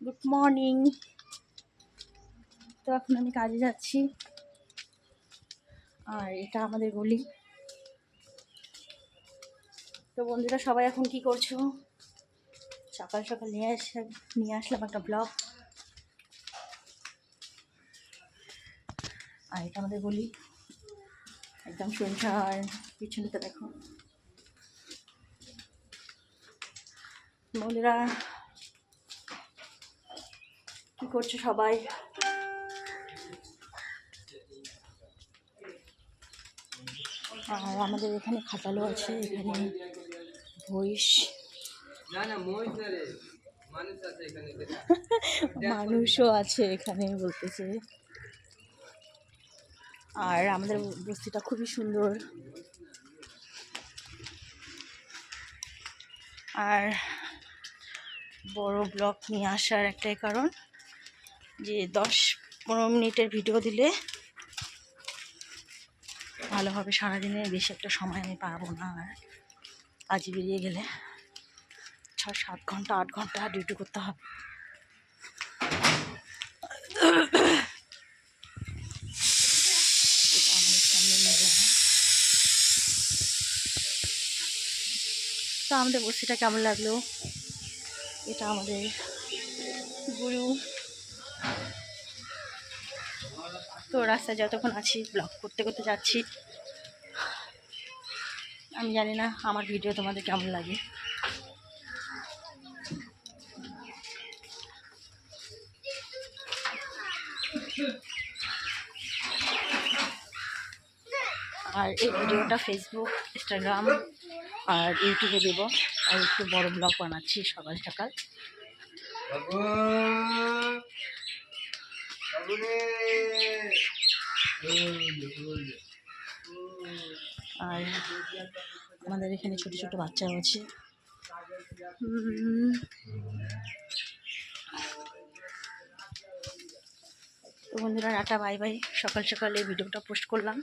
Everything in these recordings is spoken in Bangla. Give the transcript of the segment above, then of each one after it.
Good morning. তো এখন আমি কাজে যাচ্ছি, আর এটা আমাদের গলি। তো বন্ধুরা সবাই এখন কি করছো? সকাল সকাল নিয়ে আসলাম একটা ব্লগ। আর এটা আমাদের গলি, একদম সন্ধ্যার পিছনটা দেখো বন্ধুরা, কি করছো সবাই? আর আমাদের এখানে খাটালো আছে, এখানে মহিষ, মানুষও আছে এখানে বলতেছে। আর আমাদের বস্তিটা খুবই সুন্দর। আর বড় ব্লগ নিয়ে আসার একটাই কারণ যে 10-15 মিনিটের ভিডিও দিলে ভালো হবে। সারাদিনে বেশি একটা সময় আমি পাবো না, আর কাজে বেরিয়ে গেলে 6-7 ঘন্টা 8 ঘন্টা ডিউটি করতে হবে। এটা আমাদের সামনে মেঘা। তো আমাদের বস্তিটা কেমন লাগলো? এটা আমাদের গুরু। তো রাস্তায় যতক্ষণ আছি ব্লগ করতে করতে যাচ্ছি। আমি জানি না আমার ভিডিও তোমাদের কেমন লাগে। আর এই ভিডিওটা ফেসবুক, ইনস্টাগ্রাম আর ইউটিউবে দেব। আর একটু বড় ব্লগ বানাচ্ছি সকাল সকাল। আর আমাদের এখানে ছোট ছোট বাচ্চাও আছে। তো বন্ধুরা টাটা, বাই বাই। সকাল সকালে ভিডিওটা পোস্ট করলাম।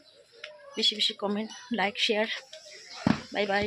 বেশি বেশি comment, like, share. Bye bye.